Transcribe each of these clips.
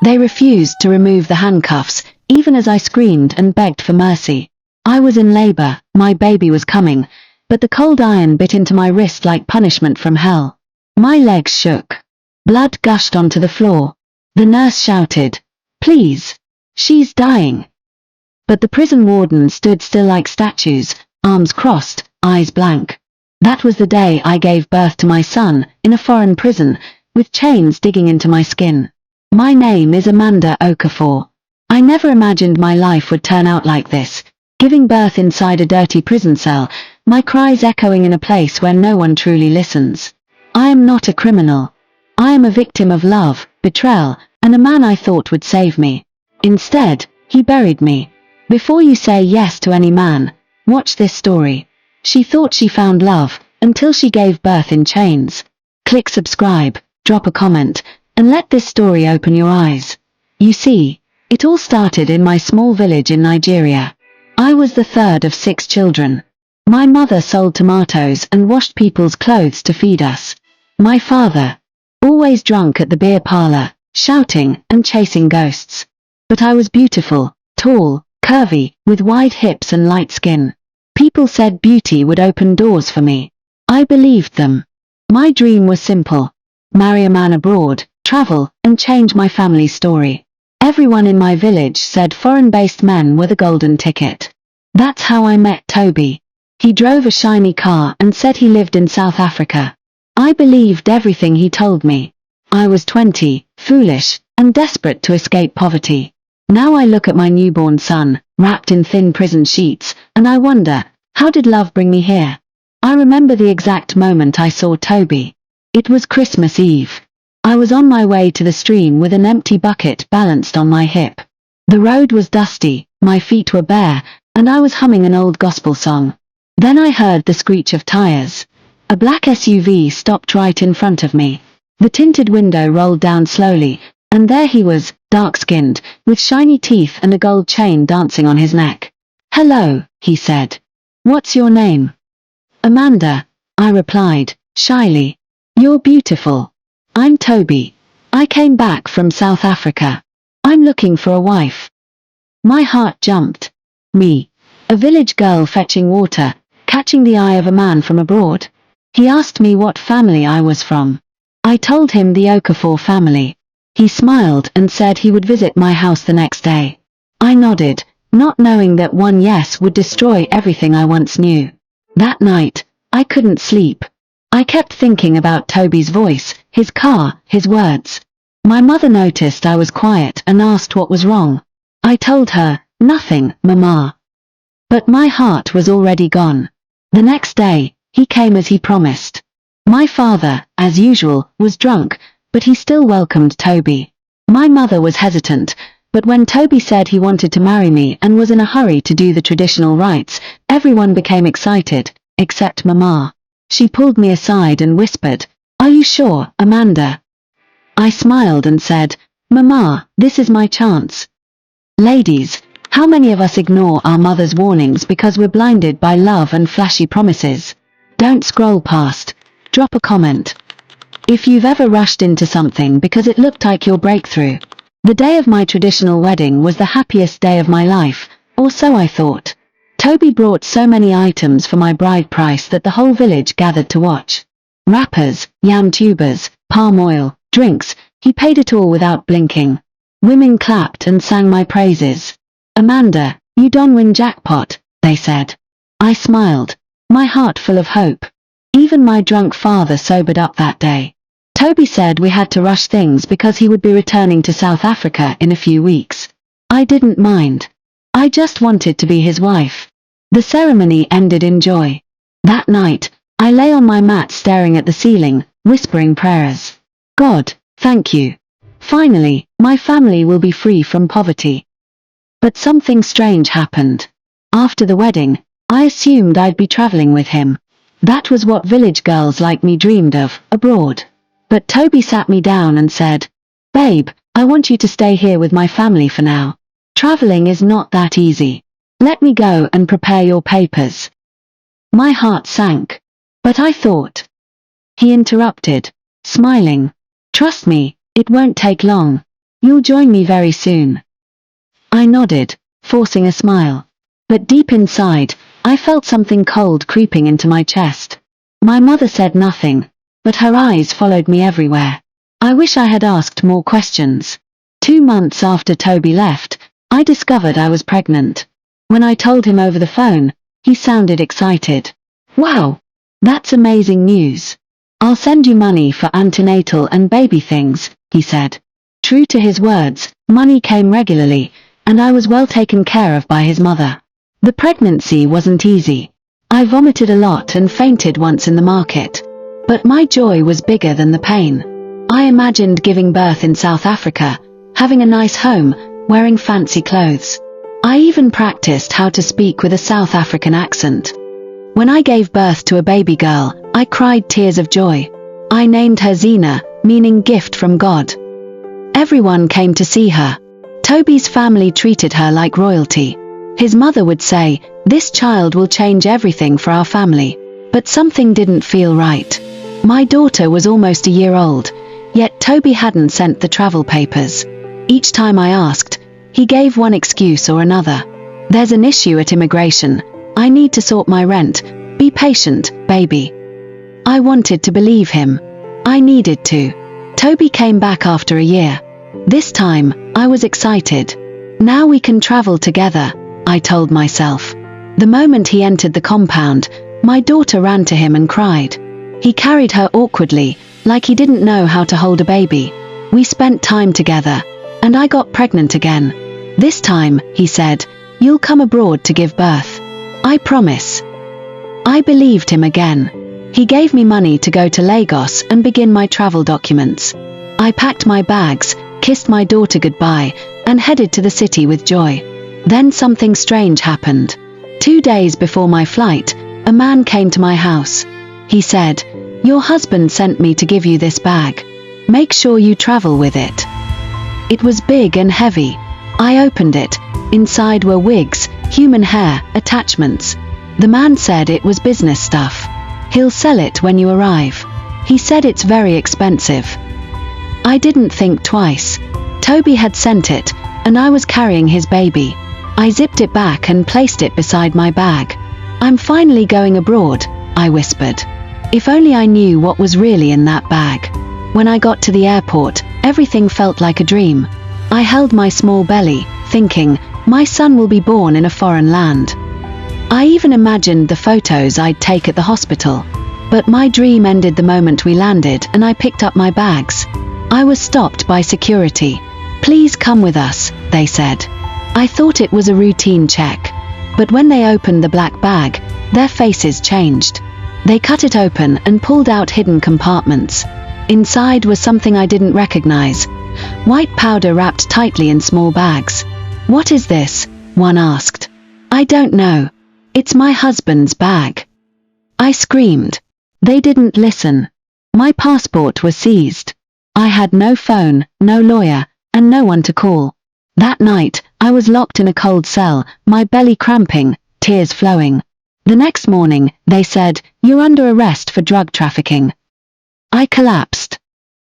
They refused to remove the handcuffs, even as I screamed and begged for mercy. I was in labor, my baby was coming, but the cold iron bit into my wrist like punishment from hell. My legs shook. Blood gushed onto the floor. The nurse shouted, "Please! She's dying!" But the prison wardens stood still like statues, arms crossed, eyes blank. That was the day I gave birth to my son, in a foreign prison, with chains digging into my skin. My name is Amanda Okafor. I never imagined my life would turn out like this, giving birth inside a dirty prison cell, my cries echoing in a place where no one truly listens. I am not a criminal. I am a victim of love, betrayal, and a man I thought would save me. Instead, he buried me. Before you say yes to any man, watch this story. She thought she found love, until she gave birth in chains. Click subscribe, drop a comment, and let this story open your eyes. You see, it all started in my small village in Nigeria. I was the third of 6 children. My mother sold tomatoes and washed people's clothes to feed us. My father, always drunk at the beer parlor, shouting and chasing ghosts. But I was beautiful, tall, curvy, with wide hips and light skin. People said beauty would open doors for me. I believed them. My dream was simple: marry a man abroad, travel, and change my family's story. Everyone in my village said foreign-based men were the golden ticket. That's how I met Toby. He drove a shiny car and said he lived in South Africa. I believed everything he told me. I was 20, foolish, and desperate to escape poverty. Now I look at my newborn son, wrapped in thin prison sheets, and I wonder, how did love bring me here? I remember the exact moment I saw Toby. It was Christmas Eve. I was on my way to the stream with an empty bucket balanced on my hip. The road was dusty, my feet were bare, and I was humming an old gospel song. Then I heard the screech of tires. A black SUV stopped right in front of me. The tinted window rolled down slowly, and there he was, dark-skinned, with shiny teeth and a gold chain dancing on his neck. "Hello," he said. "What's your name?" "Amanda," I replied, shyly. "You're beautiful." "I'm Toby. I came back from South Africa. I'm looking for a wife." My heart jumped. Me, a village girl fetching water, catching the eye of a man from abroad. He asked me what family I was from. I told him the Okafor family. He smiled and said he would visit my house the next day. I nodded, not knowing that one yes would destroy everything I once knew. That night, I couldn't sleep. I kept thinking about Toby's voice, his car, his words. My mother noticed I was quiet and asked what was wrong. I told her, "Nothing, Mama." But my heart was already gone. The next day, he came as he promised. My father, as usual, was drunk, but he still welcomed Toby. My mother was hesitant, but when Toby said he wanted to marry me and was in a hurry to do the traditional rites, everyone became excited, except Mama. She pulled me aside and whispered, "Are you sure, Amanda?" I smiled and said, "Mama, this is my chance." Ladies, how many of us ignore our mother's warnings because we're blinded by love and flashy promises? Don't scroll past. Drop a comment. If you've ever rushed into something because it looked like your breakthrough. The day of my traditional wedding was the happiest day of my life, or so I thought. Toby brought so many items for my bride price that the whole village gathered to watch. Wrappers, yam tubers, palm oil, drinks, he paid it all without blinking. Women clapped and sang my praises. "Amanda, you don't win jackpot," they said. I smiled, my heart full of hope. Even my drunk father sobered up that day. Toby said we had to rush things because he would be returning to South Africa in a few weeks. I didn't mind. I just wanted to be his wife. The ceremony ended in joy. That night, I lay on my mat staring at the ceiling, whispering prayers. "God, thank you. Finally, my family will be free from poverty." But something strange happened. After the wedding, I assumed I'd be traveling with him. That was what village girls like me dreamed of, abroad. But Toby sat me down and said, "Babe, I want you to stay here with my family for now. Traveling is not that easy. Let me go and prepare your papers." My heart sank. But I thought. He interrupted, smiling. "Trust me, it won't take long. You'll join me very soon. I nodded, forcing a smile. But deep inside, I felt something cold creeping into my chest. My mother said nothing, but her eyes followed me everywhere. I wish I had asked more questions. 2 months after Toby left, I discovered I was pregnant. When I told him over the phone, he sounded excited. Wow! That's amazing news. I'll send you money for antenatal and baby things, he said. True to his words, money came regularly, and I was well taken care of by his mother. The pregnancy wasn't easy. I vomited a lot and fainted once in the market. But my joy was bigger than the pain. I imagined giving birth in South Africa, having a nice home, wearing fancy clothes. I even practiced how to speak with a South African accent. When I gave birth to a baby girl, I cried tears of joy. I named her Zena, meaning gift from God. Everyone came to see her. Toby's family treated her like royalty. His mother would say, "This child will change everything for our family." But something didn't feel right. My daughter was almost a year old, yet Toby hadn't sent the travel papers. Each time I asked, he gave one excuse or another. "There's an issue at immigration. I need to sort my rent. Be patient, baby." I wanted to believe him. I needed to. Toby came back after a year. This time, I was excited. Now we can travel together, I told myself. The moment he entered the compound, my daughter ran to him and cried. He carried her awkwardly, like he didn't know how to hold a baby. We spent time together, and I got pregnant again. "This time," he said, "you'll come abroad to give birth. I promise." I believed him again. He gave me money to go to Lagos and begin my travel documents. I packed my bags, kissed my daughter goodbye, and headed to the city with joy. Then something strange happened. 2 days before my flight, a man came to my house. He said, "Your husband sent me to give you this bag. Make sure you travel with it." It was big and heavy. I opened it. Inside were wigs, human hair, attachments. The man said it was business stuff. He'll sell it when you arrive. He said it's very expensive. I didn't think twice. Toby had sent it, and I was carrying his baby. I zipped it back and placed it beside my bag. "I'm finally going abroad," I whispered. If only I knew what was really in that bag. When I got to the airport, everything felt like a dream. I held my small belly, thinking, my son will be born in a foreign land. I even imagined the photos I'd take at the hospital. But my dream ended the moment we landed and I picked up my bags. I was stopped by security. "Please come with us," they said. I thought it was a routine check. But when they opened the black bag, their faces changed. They cut it open and pulled out hidden compartments. Inside was something I didn't recognize. White powder wrapped tightly in small bags. "What is this?" one asked. "I don't know. It's my husband's bag." I screamed. They didn't listen. My passport was seized. I had no phone, no lawyer, and no one to call. That night, I was locked in a cold cell, my belly cramping, tears flowing. The next morning, they said, "You're under arrest for drug trafficking." I collapsed.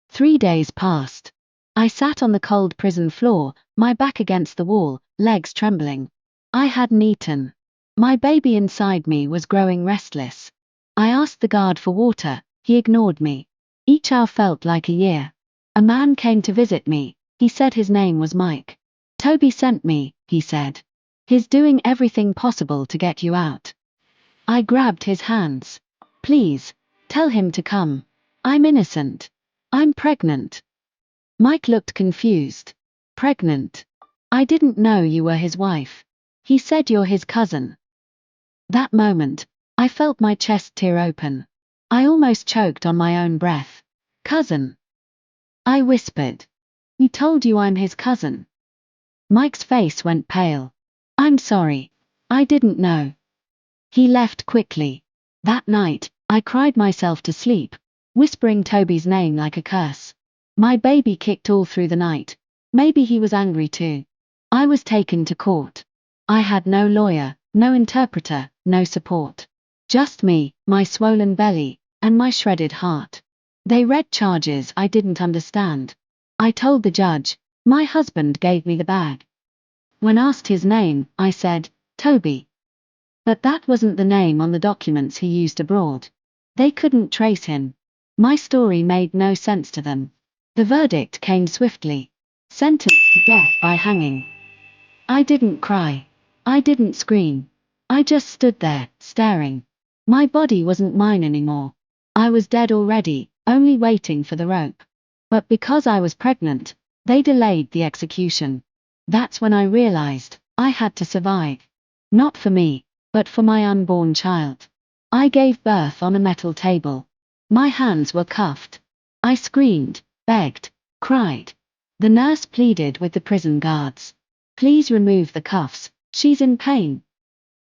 3 days passed. I sat on the cold prison floor, my back against the wall, legs trembling. I hadn't eaten. My baby inside me was growing restless. I asked the guard for water, he ignored me. Each hour felt like a year. A man came to visit me, he said his name was Mike. "Toby sent me," he said. "He's doing everything possible to get you out." I grabbed his hands. "Please, tell him to come. I'm innocent. I'm pregnant." Mike looked confused. "Pregnant? I didn't know you were his wife. He said you're his cousin." That moment, I felt my chest tear open. I almost choked on my own breath. "Cousin?" I whispered. "He told you I'm his cousin." Mike's face went pale. "I'm sorry. I didn't know." He left quickly. That night, I cried myself to sleep, whispering Toby's name like a curse. My baby kicked all through the night. Maybe he was angry too. I was taken to court. I had no lawyer, no interpreter, no support. Just me, my swollen belly, and my shredded heart. They read charges I didn't understand. I told the judge, My husband gave me the bag. When asked his name, I said, Toby. But that wasn't the name on the documents he used abroad. They couldn't trace him. My story made no sense to them. The verdict came swiftly. Sentenced to death by hanging. I didn't cry. I didn't scream. I just stood there, staring. My body wasn't mine anymore. I was dead already, only waiting for the rope. But because I was pregnant, they delayed the execution. That's when I realized I had to survive. Not for me, but for my unborn child. I gave birth on a metal table. My hands were cuffed. I screamed, begged, cried. The nurse pleaded with the prison guards. Please remove the cuffs, she's in pain.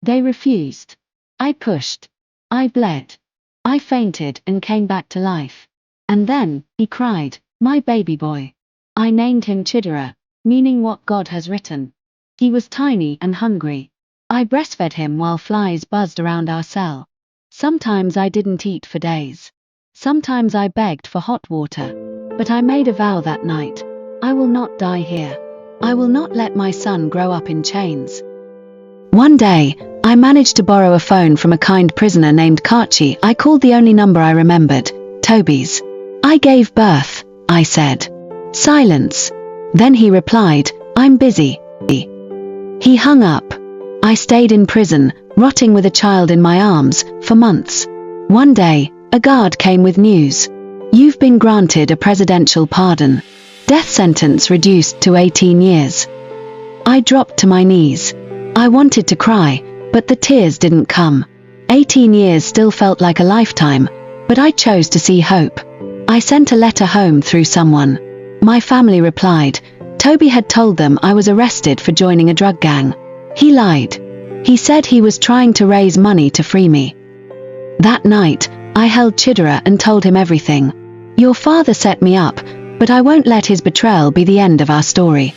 They refused. I pushed. I bled. I fainted and came back to life. And then, he cried, my baby boy. I named him Chidera, meaning what God has written. He was tiny and hungry. I breastfed him while flies buzzed around our cell. Sometimes I didn't eat for days. Sometimes I begged for hot water. But I made a vow that night. I will not die here. I will not let my son grow up in chains. One day, I managed to borrow a phone from a kind prisoner named Kachi. I called the only number I remembered, Toby's. I gave birth, I said. Silence. Then he replied, I'm busy. He hung up. I stayed in prison, rotting with a child in my arms, for months. One day, a guard came with news. You've been granted a presidential pardon. Death sentence reduced to 18 years. I dropped to my knees. I wanted to cry, but the tears didn't come. 18 years still felt like a lifetime, but I chose to see hope. I sent a letter home through someone. My family replied. Toby had told them I was arrested for joining a drug gang. He lied. He said he was trying to raise money to free me. That night, I held Chidera and told him everything. Your father set me up, but I won't let his betrayal be the end of our story.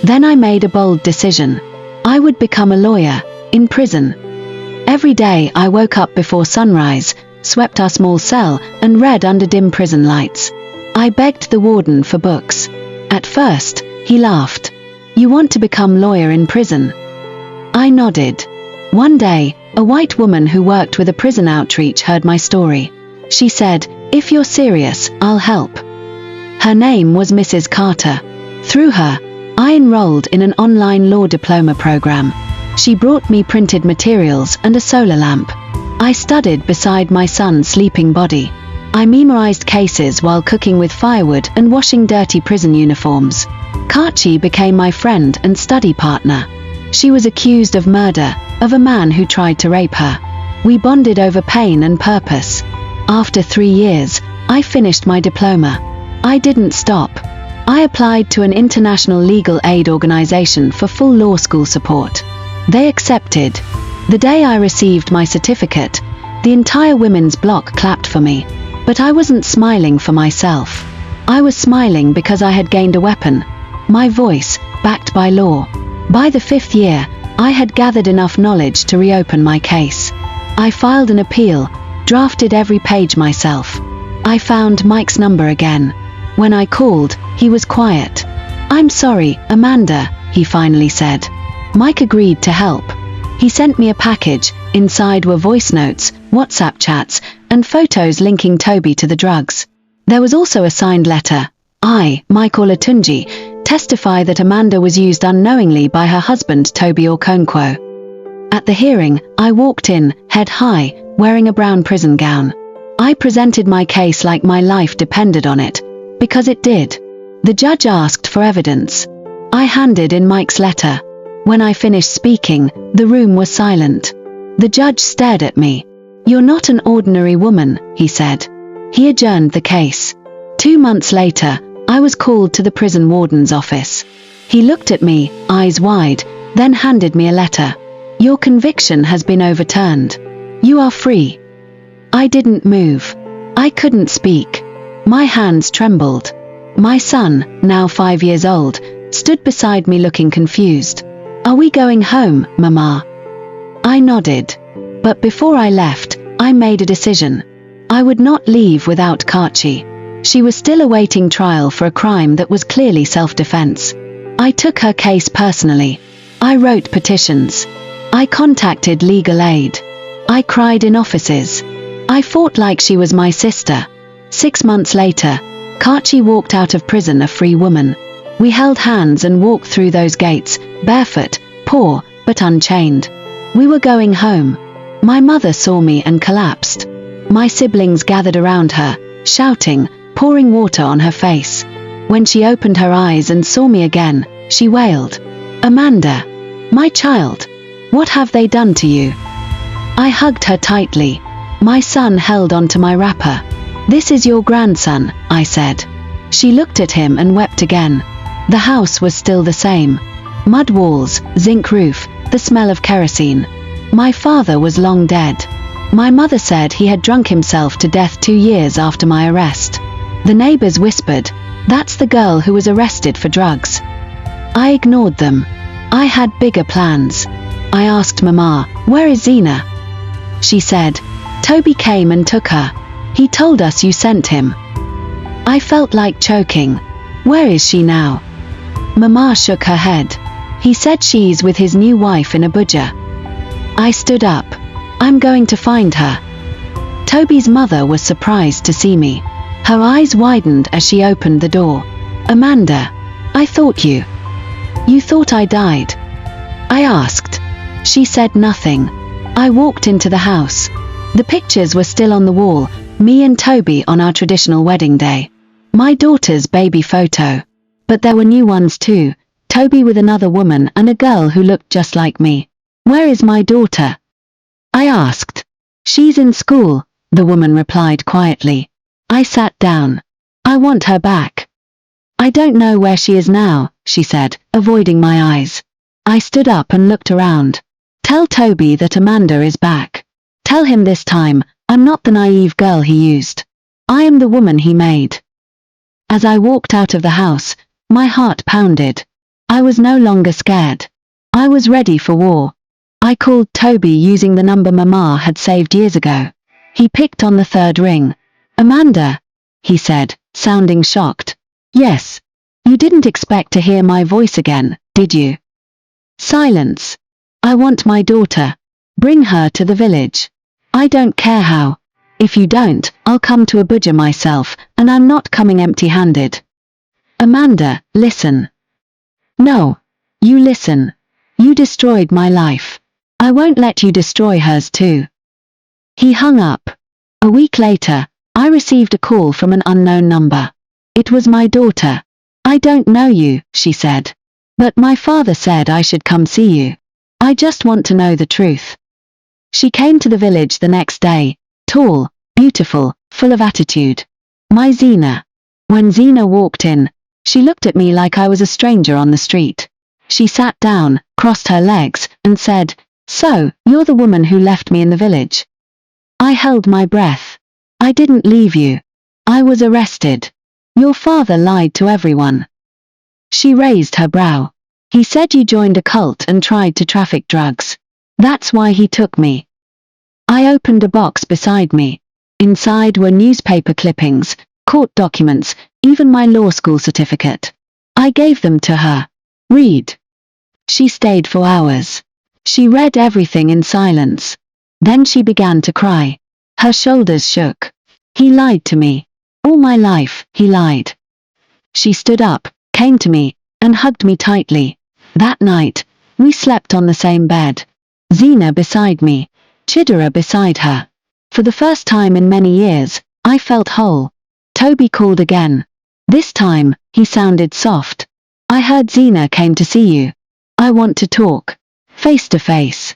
Then I made a bold decision. I would become a lawyer, in prison. Every day I woke up before sunrise, swept our small cell, and read under dim prison lights. I begged the warden for books. At first, he laughed. You want to become lawyer in prison? I nodded. One day, a white woman who worked with a prison outreach heard my story. She said, if you're serious, I'll help. Her name was Mrs. Carter. Through her, I enrolled in an online law diploma program. She brought me printed materials and a solar lamp. I studied beside my son's sleeping body. I memorized cases while cooking with firewood and washing dirty prison uniforms. Kachi became my friend and study partner. She was accused of murder, of a man who tried to rape her. We bonded over pain and purpose. After 3 years, I finished my diploma. I didn't stop. I applied to an international legal aid organization for full law school support. They accepted. The day I received my certificate, the entire women's block clapped for me. But I wasn't smiling for myself. I was smiling because I had gained a weapon. My voice, backed by law. By the 5th year, I had gathered enough knowledge to reopen my case. I filed an appeal, drafted every page myself. I found Mike's number again. When I called, he was quiet. I'm sorry, Amanda, he finally said. Mike agreed to help. He sent me a package. Inside were voice notes, WhatsApp chats, and photos linking Toby to the drugs. There was also a signed letter. I, Michael Olatunji, testify that Amanda was used unknowingly by her husband Toby Okonkwo. At the hearing, I walked in, head high, wearing a brown prison gown. I presented my case like my life depended on it, because it did. The judge asked for evidence. I handed in Mike's letter. When I finished speaking, the room was silent. The judge stared at me. You're not an ordinary woman, he said. He adjourned the case. 2 months later, I was called to the prison warden's office. He looked at me, eyes wide, then handed me a letter. Your conviction has been overturned. You are free. I didn't move. I couldn't speak. My hands trembled. My son, now 5 years old, stood beside me looking confused. Are we going home, Mama? I nodded. But before I left, I made a decision. I would not leave without Kachi. She was still awaiting trial for a crime that was clearly self-defense. I took her case personally. I wrote petitions. I contacted legal aid. I cried in offices. I fought like she was my sister. 6 months later, Kachi walked out of prison a free woman. We held hands and walked through those gates, barefoot, poor, but unchained. We were going home. My mother saw me and collapsed. My siblings gathered around her, shouting, pouring water on her face. When she opened her eyes and saw me again, she wailed, "Amanda, my child, what have they done to you?" I hugged her tightly. My son held onto my wrapper. "This is your grandson," I said. She looked at him and wept again. The house was still the same. Mud walls, zinc roof, the smell of kerosene. My father was long dead. My mother said he had drunk himself to death 2 years after my arrest. The neighbors whispered, "That's the girl who was arrested for drugs." I ignored them. I had bigger plans. I asked Mama, "Where is Zena?" She said, "Toby came and took her. He told us you sent him." I felt like choking. "Where is she now?" Mama shook her head. "He said she's with his new wife in Abuja." I stood up. "I'm going to find her." Toby's mother was surprised to see me. Her eyes widened as she opened the door. "Amanda, I thought you thought I died?" I asked. She said nothing. I walked into the house. The pictures were still on the wall, me and Toby on our traditional wedding day. My daughter's baby photo. But there were new ones too, Toby with another woman and a girl who looked just like me. "Where is my daughter?" I asked. "She's in school," the woman replied quietly. I sat down. "I want her back." "I don't know where she is now," she said, avoiding my eyes. I stood up and looked around. "Tell Toby that Amanda is back. Tell him this time, I'm not the naive girl he used. I am the woman he made." As I walked out of the house, my heart pounded. I was no longer scared. I was ready for war. I called Toby using the number Mama had saved years ago. He picked on the 3rd ring. "Amanda," he said, sounding shocked. "Yes. You didn't expect to hear my voice again, did you?" Silence. "I want my daughter. Bring her to the village. I don't care how. If you don't, I'll come to Abuja myself, and I'm not coming empty-handed." "Amanda, listen." "No. You listen. You destroyed my life. I won't let you destroy hers too." He hung up. A week later, I received a call from an unknown number. It was my daughter. "I don't know you," she said. "But my father said I should come see you. I just want to know the truth." She came to the village the next day, tall, beautiful, full of attitude. My Zena. When Zena walked in, she looked at me like I was a stranger on the street. She sat down, crossed her legs, and said, "So, you're the woman who left me in the village." I held my breath. "I didn't leave you. I was arrested. Your father lied to everyone." She raised her brow. "He said you joined a cult and tried to traffic drugs. That's why he took me." I opened a box beside me. Inside were newspaper clippings, court documents, even my law school certificate. I gave them to her. "Read." She stayed for hours. She read everything in silence. Then she began to cry. Her shoulders shook. "He lied to me. All my life, he lied." She stood up, came to me, and hugged me tightly. That night, we slept on the same bed. Zena beside me, Chidera beside her. For the first time in many years, I felt whole. Toby called again. This time, he sounded soft. "I heard Zena came to see you. I want to talk. Face to face."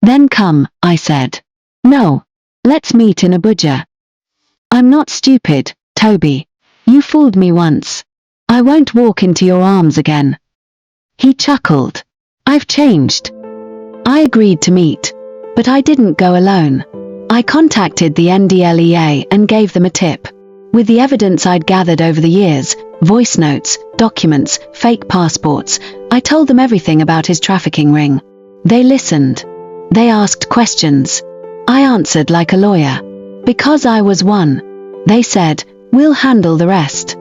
"Then come," I said. "No. Let's meet in Abuja." "I'm not stupid, Toby. You fooled me once. I won't walk into your arms again." He chuckled. "I've changed." I agreed to meet. But I didn't go alone. I contacted the NDLEA and gave them a tip. With the evidence I'd gathered over the years, voice notes, documents, fake passports, I told them everything about his trafficking ring. They listened. They asked questions. I answered like a lawyer. Because I was one. They said, We'll handle the rest."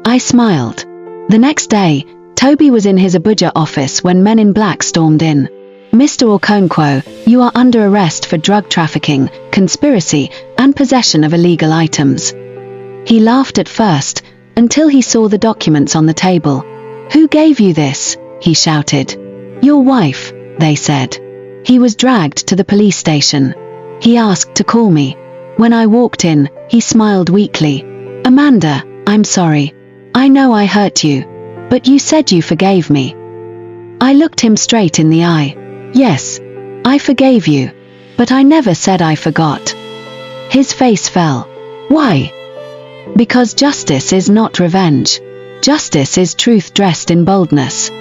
I smiled. The next day, Toby was in his Abuja office when men in black stormed in. "Mr. Okonkwo, you are under arrest for drug trafficking, conspiracy, and possession of illegal items." He laughed at first, until he saw the documents on the table. "Who gave you this?" he shouted. "Your wife," they said. He was dragged to the police station. He asked to call me. When I walked in, he smiled weakly. "Amanda, I'm sorry. I know I hurt you. But you said you forgave me." I looked him straight in the eye. "Yes, I forgave you. But I never said I forgot." His face fell. "Why?" "Because justice is not revenge. Justice is truth dressed in boldness."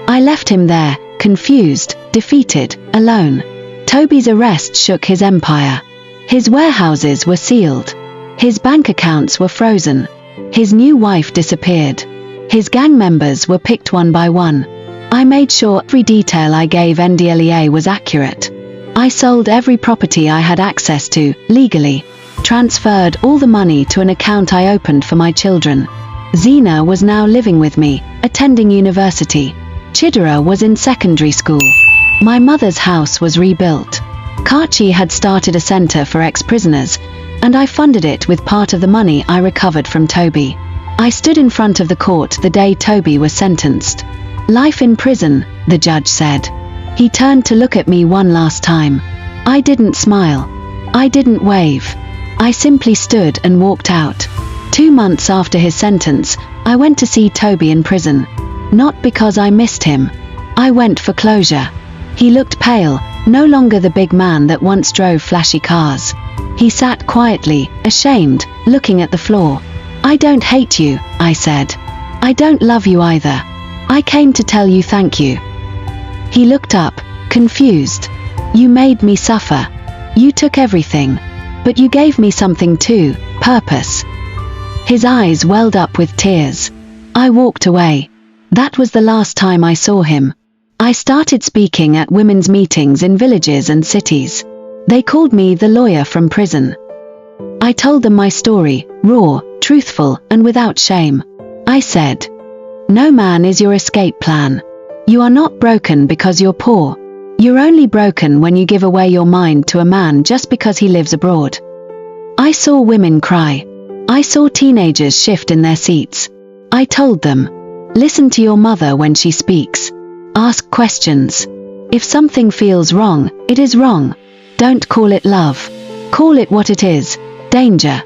I left him there, confused, defeated, alone. Toby's arrest shook his empire. His warehouses were sealed. His bank accounts were frozen. His new wife disappeared. His gang members were picked one by one. I made sure every detail I gave NDLEA was accurate. I sold every property I had access to, legally. Transferred all the money to an account I opened for my children. Zena was now living with me, attending university. Chidera was in secondary school. My mother's house was rebuilt. Kachi had started a center for ex-prisoners, and I funded it with part of the money I recovered from Toby. I stood in front of the court the day Toby was sentenced. "Life in prison," the judge said. He turned to look at me one last time. I didn't smile. I didn't wave. I simply stood and walked out. 2 months after his sentence, I went to see Toby in prison. Not because I missed him. I went for closure. He looked pale, no longer the big man that once drove flashy cars. He sat quietly, ashamed, looking at the floor. "I don't hate you," I said. "I don't love you either. I came to tell you thank you." He looked up, confused. "You made me suffer. You took everything. But you gave me something too, purpose." His eyes welled up with tears. I walked away. That was the last time I saw him. I started speaking at women's meetings in villages and cities. They called me the lawyer from prison. I told them my story, raw, truthful, and without shame. I said, "No man is your escape plan. You are not broken because you're poor. You're only broken when you give away your mind to a man just because he lives abroad." I saw women cry. I saw teenagers shift in their seats. I told them, "Listen to your mother when she speaks. Ask questions. If something feels wrong, it is wrong. Don't call it love. Call it what it is, danger."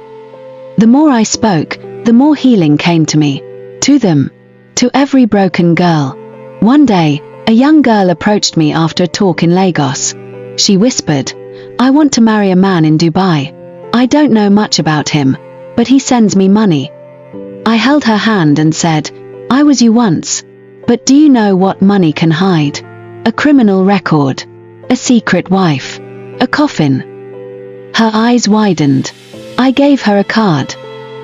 The more I spoke, the more healing came to me. To them. To every broken girl. One day, a young girl approached me after a talk in Lagos. She whispered, "I want to marry a man in Dubai. I don't know much about him, but he sends me money." I held her hand and said, "I was you once. But do you know what money can hide? A criminal record. A secret wife. A coffin." Her eyes widened. I gave her a card.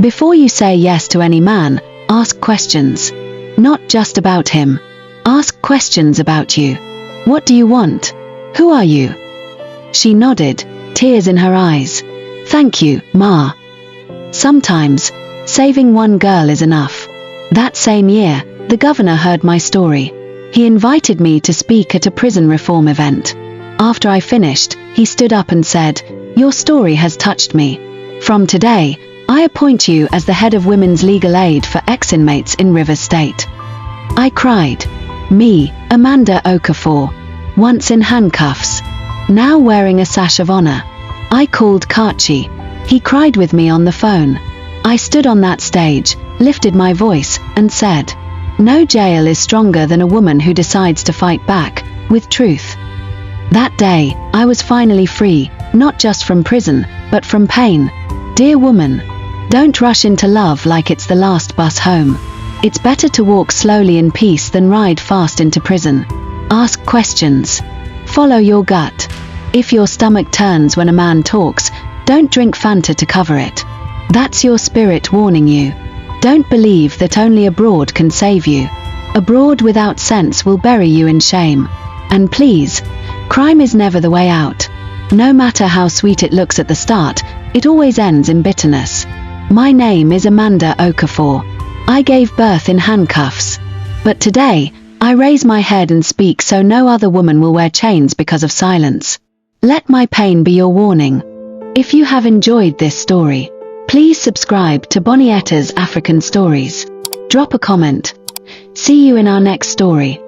"Before you say yes to any man, ask questions. Not just about him. Ask questions about you. What do you want? Who are you?" She nodded, tears in her eyes. "Thank you, Ma." Sometimes, saving one girl is enough. That same year, the governor heard my story. He invited me to speak at a prison reform event. After I finished, he stood up and said, "Your story has touched me. From today, I appoint you as the head of women's legal aid for ex-inmates in Rivers State." I cried. Me, Amanda Okafor. Once in handcuffs. Now wearing a sash of honor. I called Kachi. He cried with me on the phone. I stood on that stage, lifted my voice, and said, "No jail is stronger than a woman who decides to fight back, with truth." That day, I was finally free, not just from prison, but from pain. Dear woman, don't rush into love like it's the last bus home. It's better to walk slowly in peace than ride fast into prison. Ask questions. Follow your gut. If your stomach turns when a man talks, don't drink Fanta to cover it. That's your spirit warning you. Don't believe that only abroad can save you. Abroad without sense will bury you in shame. And please, crime is never the way out. No matter how sweet it looks at the start, it always ends in bitterness. My name is Amanda Okafor. I gave birth in handcuffs. But today, I raise my head and speak so no other woman will wear chains because of silence. Let my pain be your warning. If you have enjoyed this story, please subscribe to BONIETTA'S African Stories. Drop a comment. See you in our next story.